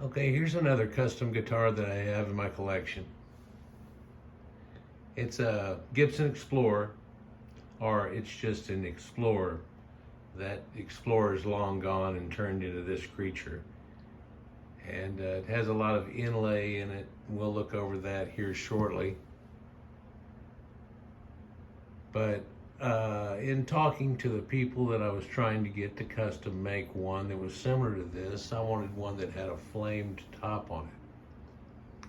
Okay, here's another custom guitar that I have in my collection. It's a Gibson Explorer, or it's just an Explorer. That Explorer is long gone and turned into this creature. And it has a lot of inlay in it. We'll look over that here shortly. But in talking to the people that I was trying to get to custom make one that was similar to this, I wanted one that had a flamed top on it.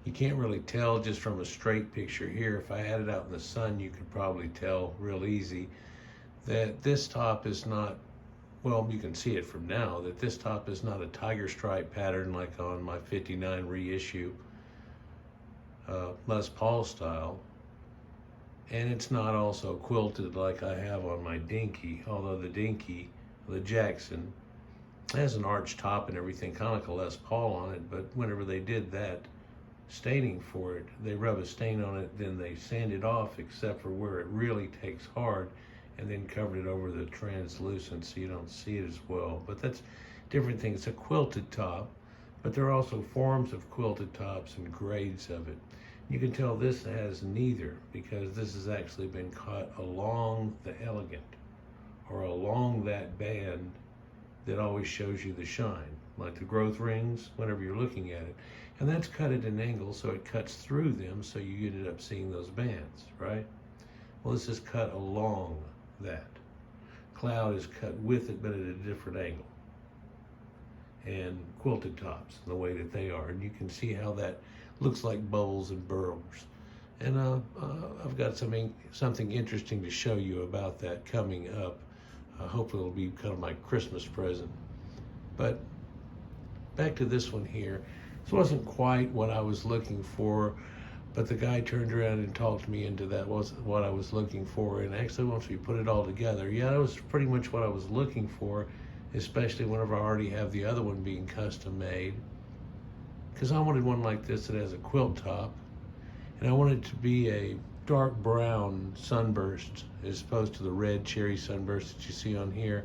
You can't really tell just from a straight picture here. If I had it out in the sun, you could probably tell real easy that this top is not, well, you can see it from now, that this top is not a tiger stripe pattern like on my 59 reissue Les Paul style. And it's not also quilted like I have on my Dinky, although the Dinky, the Jackson, has an arched top and everything, kind of like a Les Paul on it, but whenever they did that staining for it, they rub a stain on it, then they sand it off except for where it really takes hard, and then covered it over the translucent so you don't see it as well. But that's a different thing. It's a quilted top, but there are also forms of quilted tops and grades of it. You can tell this has neither, because this has actually been cut along the elegant, or along that band that always shows you the shine, like the growth rings whenever you're looking at it. And that's cut at an angle, so it cuts through them, so you ended up seeing those bands, right? Well, this is cut along that. Cloud is cut with it, but at a different angle. And quilted tops, the way that they are. And you can see how that looks like bubbles and burrs. And I've got something interesting to show you about that coming up. Hopefully it'll be kind of my Christmas present. But back to this one here. This wasn't quite what I was looking for, but the guy turned around and talked me into that was what I was looking for. And actually, once we put it all together, yeah, that was pretty much what I was looking for, especially whenever I already have the other one being custom made. Because I wanted one like this that has a quilt top, and I wanted it to be a dark brown sunburst as opposed to the red cherry sunburst that you see on here.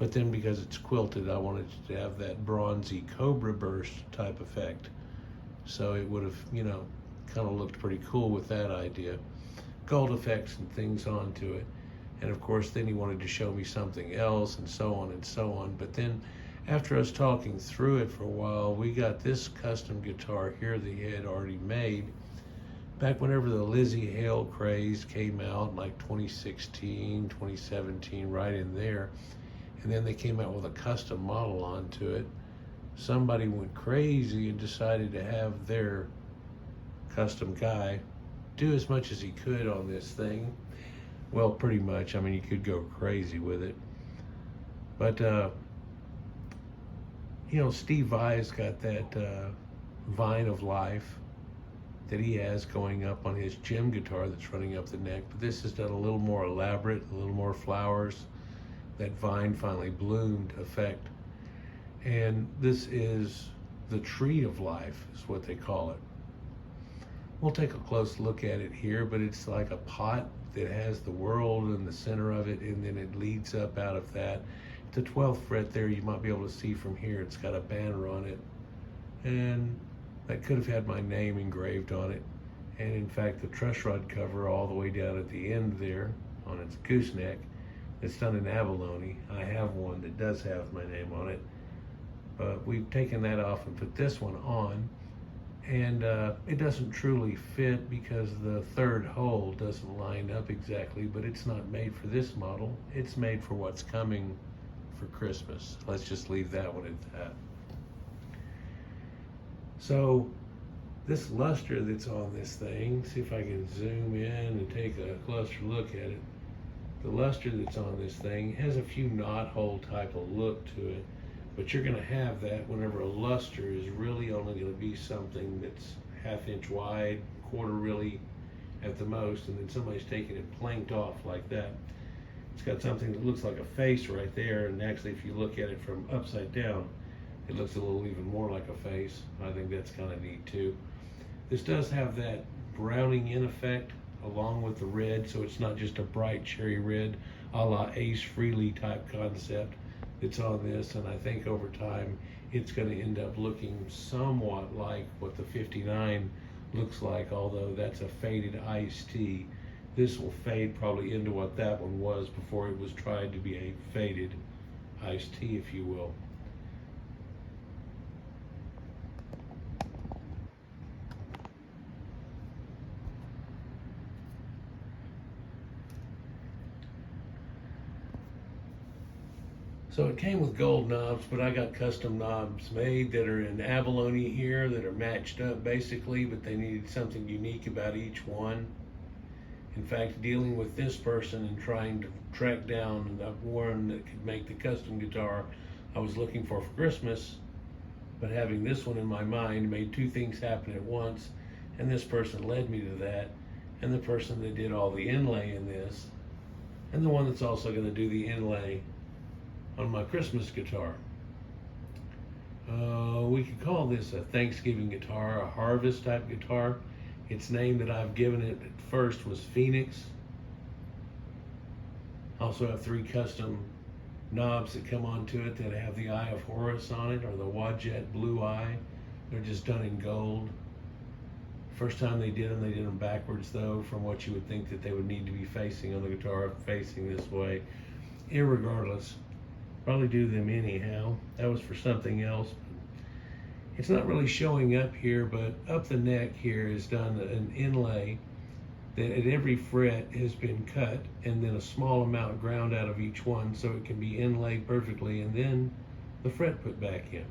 But then because it's quilted, I wanted it to have that bronzy cobra burst type effect. So it would have, you know, kind of looked pretty cool with that idea. Gold effects and things onto it. And of course, then he wanted to show me something else and so on and so on. But then after us talking through it for a while, we got this custom guitar here that he had already made back whenever the Lizzie Hale craze came out, like 2016, 2017, right in there. And then they came out with a custom model onto it. Somebody went crazy and decided to have their custom guy do as much as he could on this thing. Well, pretty much. I mean, you could go crazy with it. But, you know, Steve Vai's got that vine of life that he has going up on his gem guitar that's running up the neck. But this is done a little more elaborate, a little more flowers, that vine finally bloomed effect. And this is the tree of life, is what they call it. We'll take a close look at it here, but it's like a pot that has the world in the center of it, and then it leads up out of that. The 12th fret there, you might be able to see from here, it's got a banner on it. And that could have had my name engraved on it. And in fact, the truss rod cover all the way down at the end there on its gooseneck, it's done in abalone. I have one that does have my name on it. But we've taken that off and put this one on. And it doesn't truly fit because the third hole doesn't line up exactly, but it's not made for this model. It's made for what's coming for Christmas. Let's just leave that one at that. So this luster that's on this thing, see if I can zoom in and take a closer look at it. The luster that's on this thing has a few knothole type of look to it. But you're going to have that whenever a luster is really only going to be something that's 1/2 inch wide, quarter really at the most, and then somebody's taking it planked off like that. It's got something that looks like a face right there, and actually if you look at it from upside down, it looks a little even more like a face. I think that's kind of neat too. This does have that browning in effect along with the red, so it's not just a bright cherry red a la Ace Frehley type concept. that's on this, and I think over time it's going to end up looking somewhat like what the 59 looks like, although that's a faded iced tea. This will fade probably into what that one was before it was tried to be a faded iced tea, if you will. So it came with gold knobs, but I got custom knobs made that are in abalone here that are matched up basically, but they needed something unique about each one. In fact, dealing with this person and trying to track down one that could make the custom guitar I was looking for Christmas, but having this one in my mind made two things happen at once, and this person led me to that, and the person that did all the inlay in this, and the one that's also going to do the inlay on my Christmas guitar. We could call this a Thanksgiving guitar, a harvest type guitar. Its name that I've given it at first was Phoenix. I also have 3 custom knobs that come onto it that have the Eye of Horus on it, or the Wadjet Blue Eye. They're just done in gold. First time they did them backwards though, from what you would think that they would need to be facing on the guitar, facing this way. Irregardless, probably do them anyhow. That was for something else. It's not really showing up here, but up the neck here is done an inlay that at every fret has been cut, and then a small amount ground out of each one so it can be inlaid perfectly, and then the fret put back in.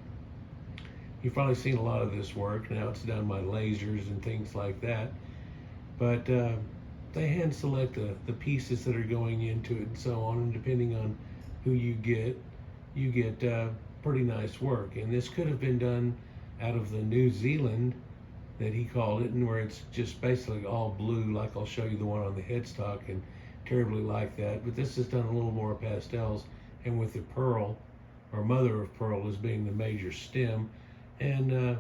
You've probably seen a lot of this work. Now it's done by lasers and things like that, but they hand select the pieces that are going into it and so on, and depending on who you get pretty nice work. And this could have been done out of the New Zealand that he called it, and where it's just basically all blue, like I'll show you the one on the headstock, and terribly like that. But this is done a little more pastels, and with the pearl, or mother of pearl, as being the major stem. And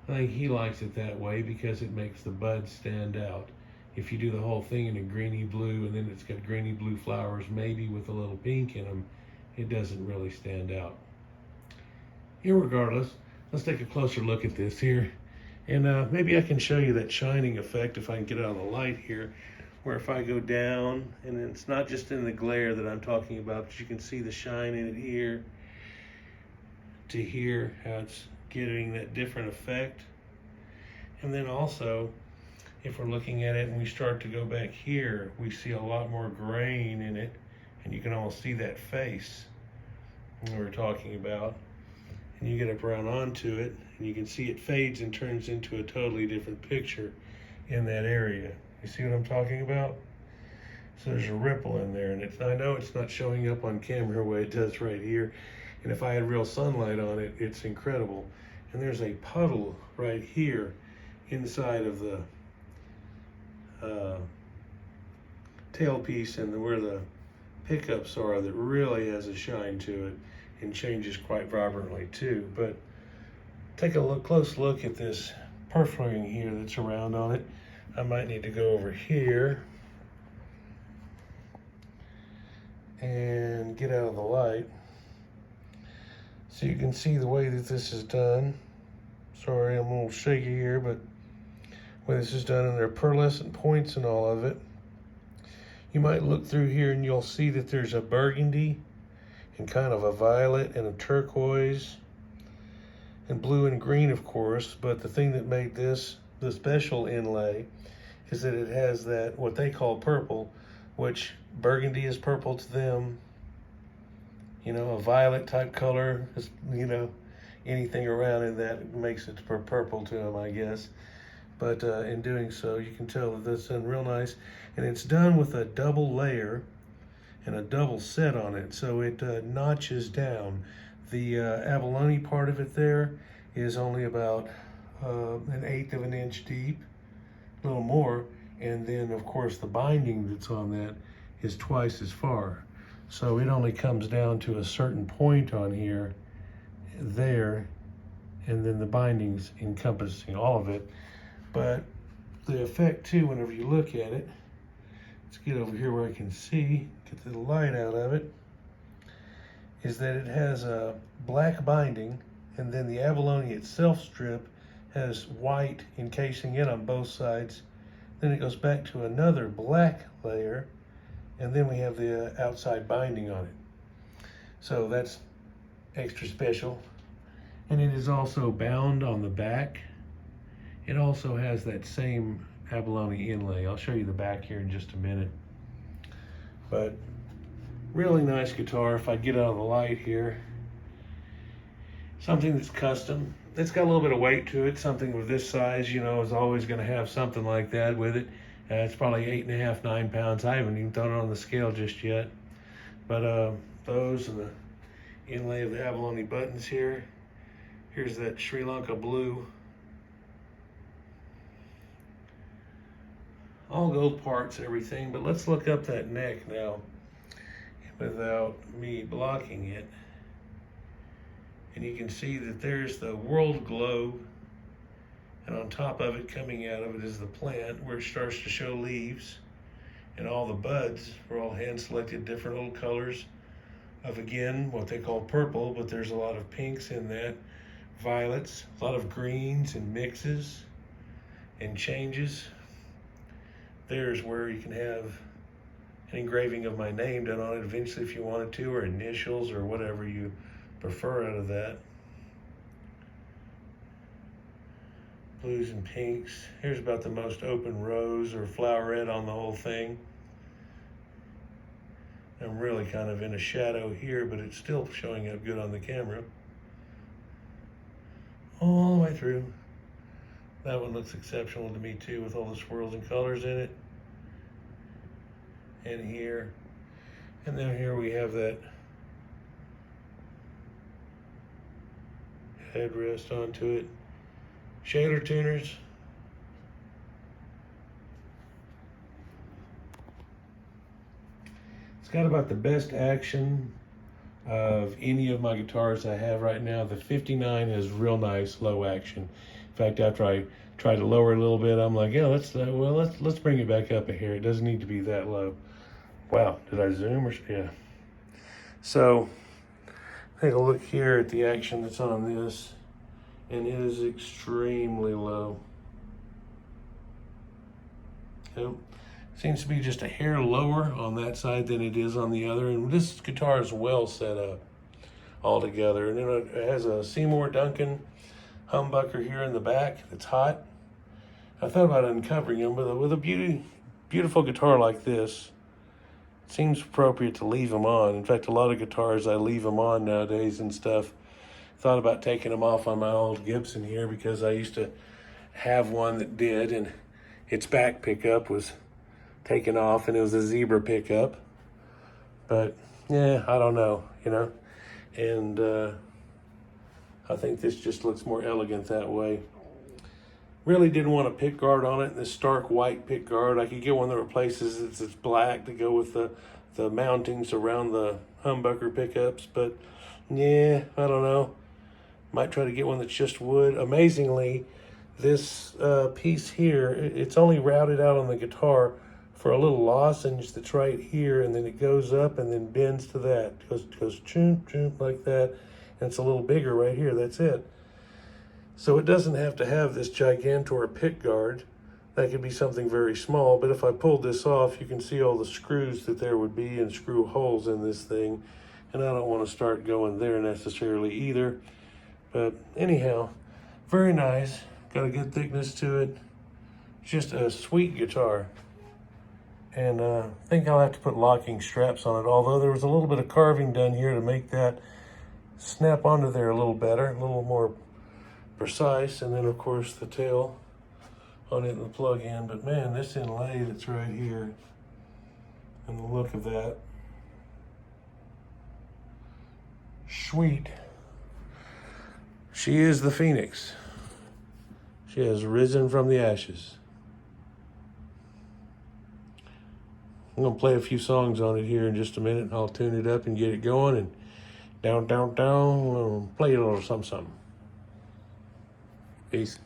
I think he likes it that way because it makes the buds stand out. If you do the whole thing in a greeny blue, and then it's got greeny blue flowers, maybe with a little pink in them, it doesn't really stand out. Irregardless, let's take a closer look at this here. And maybe I can show you that shining effect if I can get it on the light here, where if I go down, and it's not just in the glare that I'm talking about, but you can see the shine in it here to here, how it's getting that different effect. And then also, if we're looking at it and we start to go back here, we see a lot more grain in it, and you can almost see that face we were talking about. And you get up around onto it, and you can see it fades and turns into a totally different picture in that area. You see what I'm talking about? So there's a ripple in there, and I know it's not showing up on camera the way it does right here. And if I had real sunlight on it, it's incredible. And there's a puddle right here inside of the tailpiece and where the pickups are that really has a shine to it and changes quite vibrantly too. But take a close look at this perfling here that's around on it. I might need to go over here and get out of the light so you can see the way that this is done. Sorry, I'm a little shaky here, but the way this is done, and there are pearlescent points in all of it. You might look through here and you'll see that there's a burgundy and kind of a violet and a turquoise and blue and green, of course. But the thing that made this the special inlay is that it has that, what they call purple, which burgundy is purple to them. You know, a violet type color is, you know, anything around in that makes it purple to them, I guess. But in doing so, you can tell that that's done real nice. And it's done with a double layer and a double set on it, so it notches down. The abalone part of it there is only about 1/8 of an inch deep, a little more, and then of course the binding that's on that is twice as far. So it only comes down to a certain point on here, there, and then the binding's encompassing all of it. But the effect too, whenever you look at it, let's get over here where I can see, get the light out of it, is that it has a black binding, and then the abalone itself strip has white encasing it on both sides. Then it goes back to another black layer, and then we have the outside binding on it. So that's extra special. And it is also bound on the back. It also has that same abalone inlay. I'll show you the back here in just a minute. But really nice guitar. If I get out of the light here, something that's custom. It's got a little bit of weight to it. Something of this size, you know, is always going to have something like that with it. It's probably 8.5, 9 pounds. I haven't even thrown it on the scale just yet. But those and the inlay of the abalone buttons here. Here's that Sri Lanka blue. All gold parts, everything. But let's look up that neck now without me blocking it. And you can see that there's the world globe, and on top of it, coming out of it, is the plant where it starts to show leaves, and all the buds are all hand selected different little colors of, again, what they call purple, but there's a lot of pinks in that, violets, a lot of greens and mixes and changes. There's where you can have an engraving of my name done on it eventually if you wanted to, or initials, or whatever you prefer out of that. Blues and pinks. Here's about the most open rose or flowerette on the whole thing. I'm really kind of in a shadow here, but it's still showing up good on the camera. All the way through. That one looks exceptional to me too, with all the swirls and colors in it. And here. And then here we have that headrest onto it. Shaler tuners. It's got about the best action of any of my guitars I have right now. The 59 is real nice low action. In fact, after I tried to lower it a little bit, I'm like, yeah, let's bring it back up a hair. It doesn't need to be that low. Wow, did I zoom or yeah? So take a look here at the action that's on this, and it is extremely low. Yep. Seems to be just a hair lower on that side than it is on the other, and this guitar is well set up altogether. And then it has a Seymour Duncan humbucker here in the back that's hot. I thought about uncovering them, but with a beautiful guitar like this, it seems appropriate to leave them on. In fact, a lot of guitars I leave them on nowadays and stuff. Thought about taking them off on my old Gibson here, because I used to have one that did, and its back pickup was taken off, and it was a zebra pickup. But yeah, I don't know, you know. And I think this just looks more elegant that way. Really didn't want a pick guard on it, this stark white pick guard. I could get one that replaces it's black to go with the mountings around the humbucker pickups, but yeah, I don't know. Might try to get one that's just wood. Amazingly, this piece here, it's only routed out on the guitar for a little lozenge that's right here, and then it goes up and then bends to that. It goes choom, choom, like that, and it's a little bigger right here, that's it. So it doesn't have to have this gigantor pick guard. That could be something very small, but if I pulled this off, you can see all the screws that there would be and screw holes in this thing, and I don't want to start going there necessarily either. But anyhow, very nice. Got a good thickness to it. Just a sweet guitar. And I think I'll have to put locking straps on it, although there was a little bit of carving done here to make that snap onto there a little better, a little more precise. And then of course the tail on it and the plug-in. But man, this inlay that's right here, and the look of that, sweet. She is the phoenix. She has risen from the ashes. I'm gonna play a few songs on it here in just a minute, and I'll tune it up and get it going, and down, down, down, play a little something, something. Peace.